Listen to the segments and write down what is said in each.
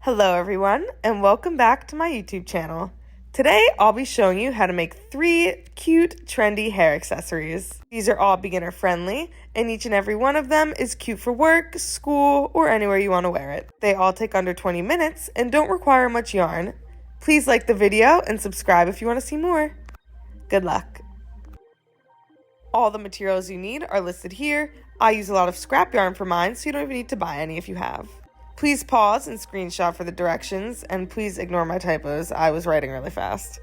Hello everyone, and welcome back to my YouTube channel. Today I'll be showing you how to make 3 cute, trendy hair accessories. These are all beginner friendly, and each and every one of them is cute for work, school, or anywhere you want to wear it. They all take under 20 minutes and don't require much yarn. Please like the video and subscribe if you want to see more. Good luck. All the materials you need are listed here. I use a lot of scrap yarn for mine, so you don't even need to buy any if you have. Please pause and screenshot for the directions, and please ignore my typos. I was writing really fast.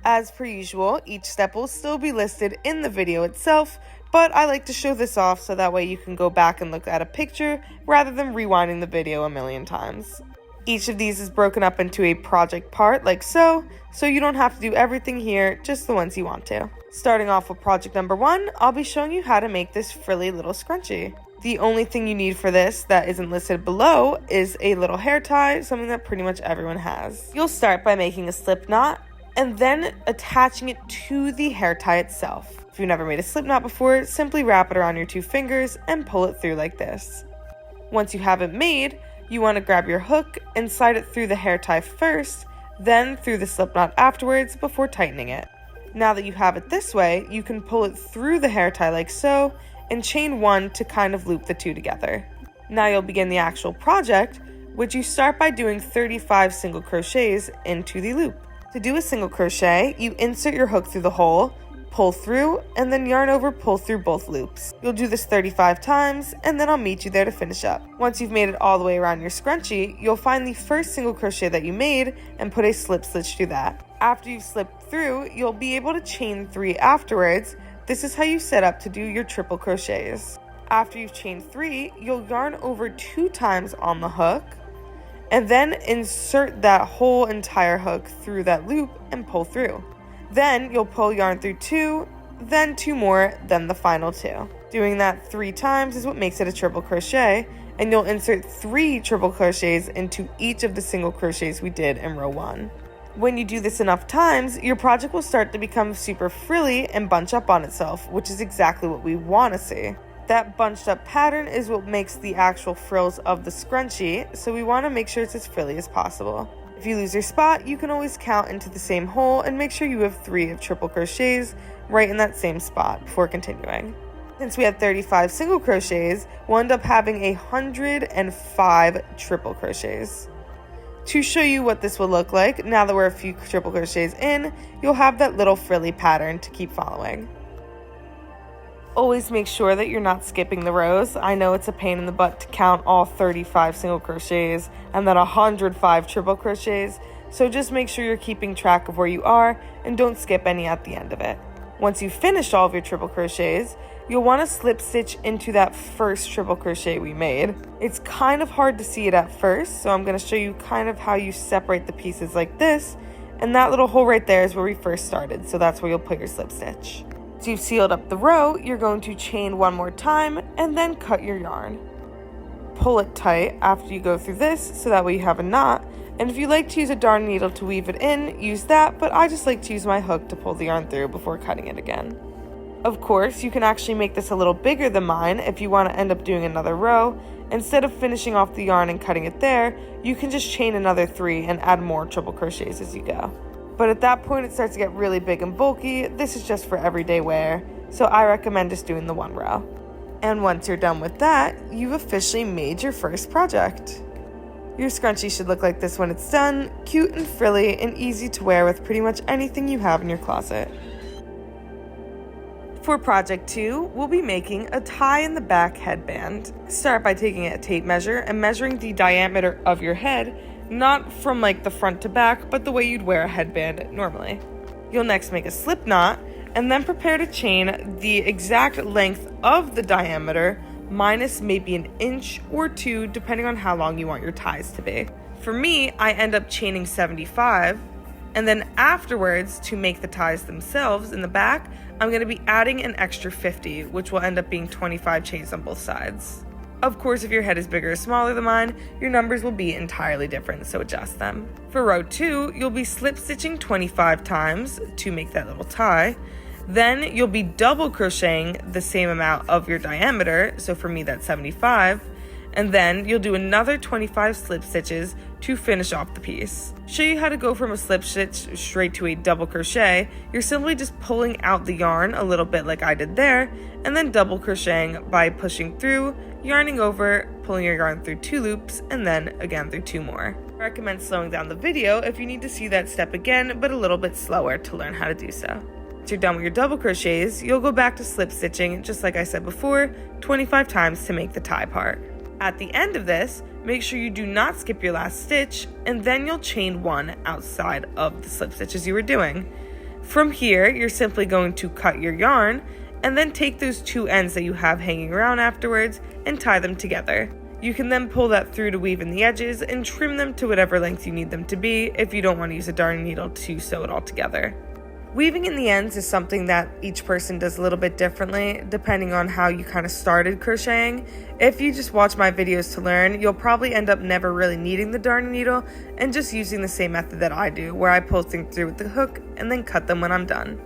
As per usual, each step will still be listed in the video itself, but I like to show this off so that way you can go back and look at a picture rather than rewinding the video a million times. Each of these is broken up into a project part like so you don't have to do everything here, just the ones you want to. Starting off with project number 1, I'll be showing you how to make this frilly little scrunchie. The only thing you need for this that isn't listed below is a little hair tie, something that pretty much everyone has. You'll start by making a slip knot and then attaching it to the hair tie itself. If you've never made a slip knot before, simply wrap it around your 2 fingers and pull it through like this. Once you have it made, you want to grab your hook and slide it through the hair tie first, then through the slip knot afterwards before tightening it. Now that you have it this way, you can pull it through the hair tie like so, and chain 1 to kind of loop the 2 together. Now you'll begin the actual project, which you start by doing 35 single crochets into the loop. To do a single crochet, you insert your hook through the hole, pull through, and then yarn over, pull through both loops. You'll do this 35 times, and then I'll meet you there to finish up. Once you've made it all the way around your scrunchie, you'll find the first single crochet that you made and put a slip stitch through that. After you've slipped through, you'll be able to chain 3 afterwards. This is how you set up to do your triple crochets. After you've chained 3, you'll yarn over 2 times on the hook, and then insert that whole entire hook through that loop and pull through. Then you'll pull yarn through 2, then 2 more, then the final 2. Doing that 3 times is what makes it a triple crochet, and you'll insert 3 triple crochets into each of the single crochets we did in row 1. When you do this enough times, your project will start to become super frilly and bunch up on itself, which is exactly what we want to see. That bunched up pattern is what makes the actual frills of the scrunchie, so we want to make sure it's as frilly as possible. If you lose your spot, you can always count into the same hole and make sure you have 3 of triple crochets right in that same spot before continuing. Since we had 35 single crochets, we'll end up having 105 triple crochets. To show you what this will look like, now that we're a few triple crochets in, you'll have that little frilly pattern to keep following. Always make sure that you're not skipping the rows. I know it's a pain in the butt to count all 35 single crochets and then 105 triple crochets, so just make sure you're keeping track of where you are and don't skip any at the end of it. Once you've finished all of your triple crochets, you'll want to slip stitch into that first triple crochet we made. It's kind of hard to see it at first, so I'm going to show you kind of how you separate the pieces like this, and that little hole right there is where we first started, so that's where you'll put your slip stitch. So you've sealed up the row, you're going to chain 1 more time and then cut your yarn. Pull it tight after you go through this so that way you have a knot, and if you like to use a darn needle to weave it in, use that, but I just like to use my hook to pull the yarn through before cutting it again. Of course, you can actually make this a little bigger than mine if you want to end up doing another row. Instead of finishing off the yarn and cutting it there, you can just chain another 3 and add more triple crochets as you go. But at that point, it starts to get really big and bulky. This is just for everyday wear, so I recommend just doing the 1 row. And once you're done with that, you've officially made your first project. Your scrunchie should look like this when it's done, cute and frilly and easy to wear with pretty much anything you have in your closet. For project 2, we'll be making a tie in the back headband. Start by taking a tape measure and measuring the diameter of your head, not from like the front to back, but the way you'd wear a headband normally. You'll next make a slip knot and then prepare to chain the exact length of the diameter minus maybe an inch or 2 depending on how long you want your ties to be. For me, I end up chaining 75, and then afterwards, to make the ties themselves in the back, I'm going to be adding an extra 50, which will end up being 25 chains on both sides. Of course, if your head is bigger or smaller than mine, your numbers will be entirely different, so adjust them. For row 2, you'll be slip stitching 25 times to make that little tie. Then you'll be double crocheting the same amount of your diameter, so for me that's 75, and then you'll do another 25 slip stitches to finish off the piece. To show you how to go from a slip stitch straight to a double crochet, you're simply just pulling out the yarn a little bit like I did there, and then double crocheting by pushing through, yarning over, pulling your yarn through 2 loops, and then again through 2 more. I recommend slowing down the video if you need to see that step again, but a little bit slower to learn how to do so. Once you're done with your double crochets, you'll go back to slip stitching, just like I said before, 25 times to make the tie part. At the end of this, make sure you do not skip your last stitch, and then you'll chain 1 outside of the slip stitches you were doing. From here, you're simply going to cut your yarn, and then take those 2 ends that you have hanging around afterwards and tie them together. You can then pull that through to weave in the edges and trim them to whatever length you need them to be if you don't want to use a darning needle to sew it all together. Weaving in the ends is something that each person does a little bit differently depending on how you kind of started crocheting. If you just watch my videos to learn, you'll probably end up never really needing the darning needle and just using the same method that I do, where I pull things through with the hook and then cut them when I'm done.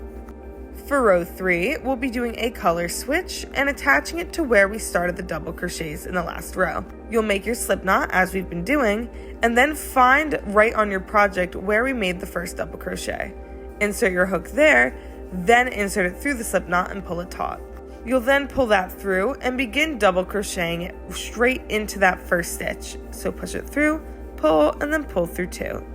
For row 3, we'll be doing a color switch and attaching it to where we started the double crochets in the last row. You'll make your slip knot as we've been doing, and then find right on your project where we made the first double crochet. Insert your hook there, then insert it through the slip knot and pull it taut. You'll then pull that through and begin double crocheting it straight into that first stitch. So push it through, pull, and then pull through 2.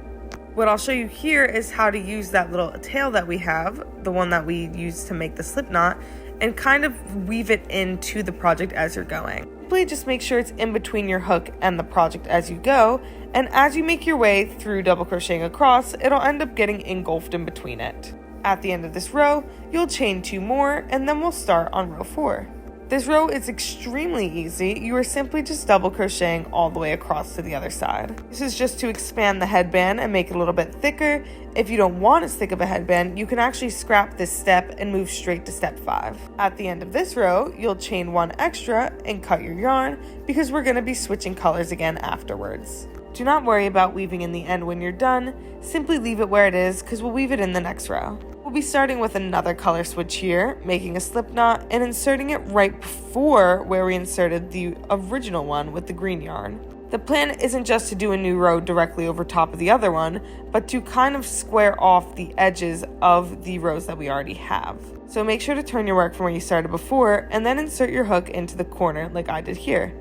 What I'll show you here is how to use that little tail that we have, the one that we use to make the slip knot, and kind of weave it into the project as you're going. Simply just make sure it's in between your hook and the project as you go, and as you make your way through double crocheting across, it'll end up getting engulfed in between it. At the end of this row, you'll chain 2 more, and then we'll start on row 4. This row is extremely easy. You are simply just double crocheting all the way across to the other side. This is just to expand the headband and make it a little bit thicker. If you don't want as thick of a headband, you can actually scrap this step and move straight to step 5. At the end of this row, you'll chain 1 extra and cut your yarn because we're going to be switching colors again afterwards. Do not worry about weaving in the end when you're done. Simply leave it where it is because we'll weave it in the next row. We'll be starting with another color switch here, making a slip knot and inserting it right before where we inserted the original one with the green yarn. The plan isn't just to do a new row directly over top of the other one, but to kind of square off the edges of the rows that we already have. So make sure to turn your work from where you started before and then insert your hook into the corner like I did here.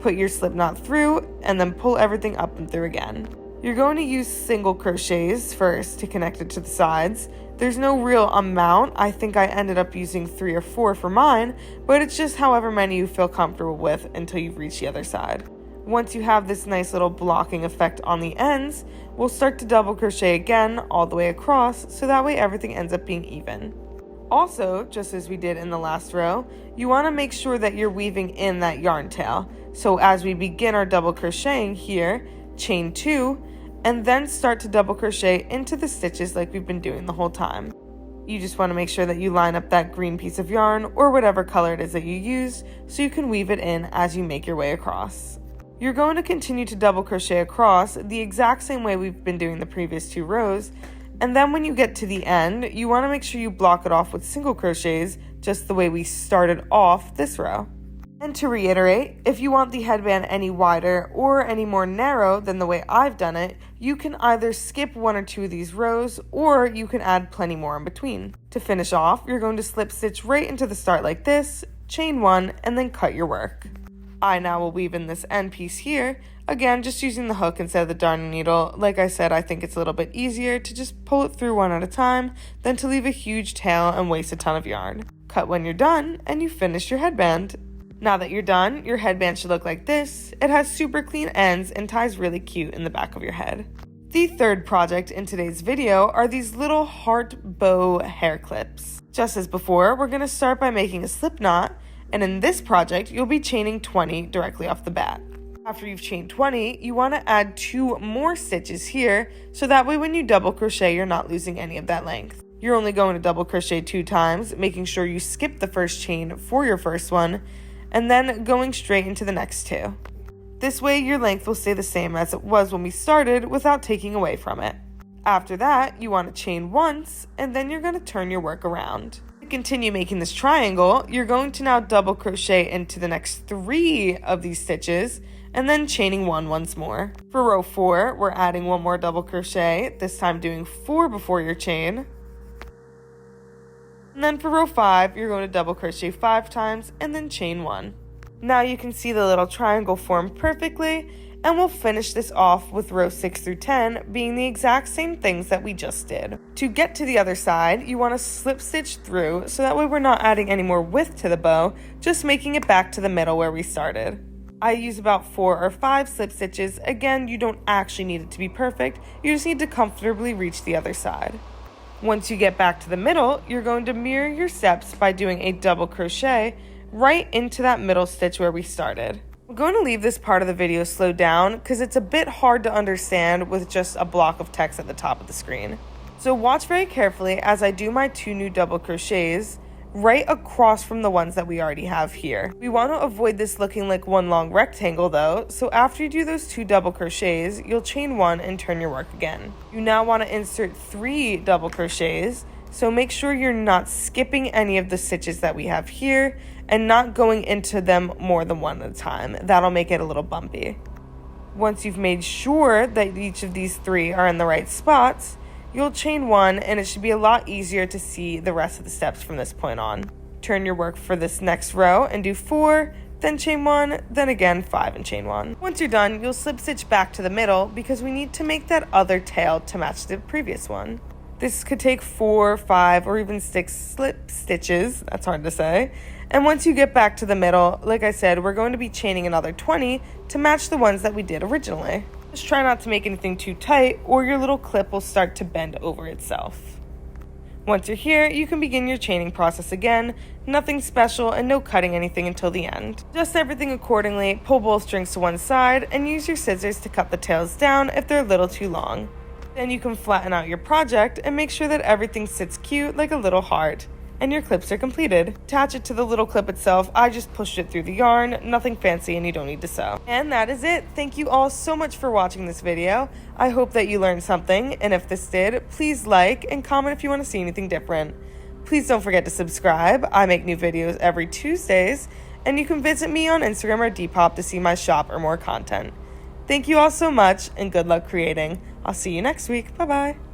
Put your slip knot through and then pull everything up and through again. You're going to use single crochets first to connect it to the sides. There's no real amount. I think I ended up using 3 or 4 for mine, but it's just however many you feel comfortable with until you've reached the other side. Once you have this nice little blocking effect on the ends, we'll start to double crochet again all the way across, so that way everything ends up being even. Also, just as we did in the last row, you want to make sure that you're weaving in that yarn tail. So as we begin our double crocheting here, chain 2, and then start to double crochet into the stitches like we've been doing the whole time. You just want to make sure that you line up that green piece of yarn or whatever color it is that you use so you can weave it in as you make your way across. You're going to continue to double crochet across the exact same way we've been doing the previous 2 rows, and then when you get to the end, you want to make sure you block it off with single crochets just the way we started off this row. And to reiterate, if you want the headband any wider or any more narrow than the way I've done it, you can either skip 1 or 2 of these rows, or you can add plenty more in between. To finish off, you're going to slip stitch right into the start like this, chain 1, and then cut your work. I now will weave in this end piece here, again just using the hook instead of the darning needle. Like I said, I think it's a little bit easier to just pull it through one at a time than to leave a huge tail and waste a ton of yarn. Cut when you're done, and you finish your headband. Now that you're done, your headband should look like this. It has super clean ends and ties really cute in the back of your head. The third project in today's video are these little heart bow hair clips. Just as before, we're going to start by making a slip knot, and in this project, you'll be chaining 20 directly off the bat. After you've chained 20, you want to add 2 more stitches here, so that way when you double crochet, you're not losing any of that length. You're only going to double crochet 2 times, making sure you skip the first chain for your first one, and then going straight into the next 2. This way your length will stay the same as it was when we started without taking away from it. After that, you want to chain once, and then you're going to turn your work around. To continue making this triangle, you're going to now double crochet into the next 3 of these stitches, and then chaining 1 once more. For row 4, we're adding 1 more double crochet, this time doing 4 before your chain. And then for row 5, you're going to double crochet 5 times and then chain 1. Now you can see the little triangle form perfectly, and we'll finish this off with row 6 through 10 being the exact same things that we just did. To get to the other side, you want to slip stitch through so that way we're not adding any more width to the bow, just making it back to the middle where we started. I use about 4 or 5 slip stitches. Again, you don't actually need it to be perfect, you just need to comfortably reach the other side. Once you get back to the middle, you're going to mirror your steps by doing a double crochet right into that middle stitch where we started. I'm going to leave this part of the video slowed down because it's a bit hard to understand with just a block of text at the top of the screen. So watch very carefully as I do my 2 new double crochets right across from the ones that we already have here. We want to avoid this looking like one long rectangle though, so after you do those 2 double crochets, you'll chain 1 and turn your work again. You now want to insert 3 double crochets, so make sure you're not skipping any of the stitches that we have here and not going into them more than one at a time. That'll make it a little bumpy. Once you've made sure that each of these 3 are in the right spots, you'll chain 1 and it should be a lot easier to see the rest of the steps from this point on. Turn your work for this next row and do 4, then chain 1, then again 5 and chain 1. Once you're done, you'll slip stitch back to the middle because we need to make that other tail to match the previous one. This could take 4, 5, or even 6 slip stitches, that's hard to say. And once you get back to the middle, like I said, we're going to be chaining another 20 to match the ones that we did originally. Just try not to make anything too tight or your little clip will start to bend over itself. Once you're here, you can begin your chaining process again, nothing special and no cutting anything until the end. Adjust everything accordingly, pull both strings to one side, and use your scissors to cut the tails down if they're a little too long. Then you can flatten out your project and make sure that everything sits cute like a little heart. And your clips are completed. Attach it to the little clip itself. I just pushed it through the yarn, nothing fancy and you don't need to sew. And that is it. Thank you all so much for watching this video. I hope that you learned something, and if this did, please like and comment if you want to see anything different. Please don't forget to subscribe. I make new videos every Tuesdays, and you can visit me on Instagram or Depop to see my shop or more content. Thank you all so much, and good luck creating. I'll see you next week. Bye-bye.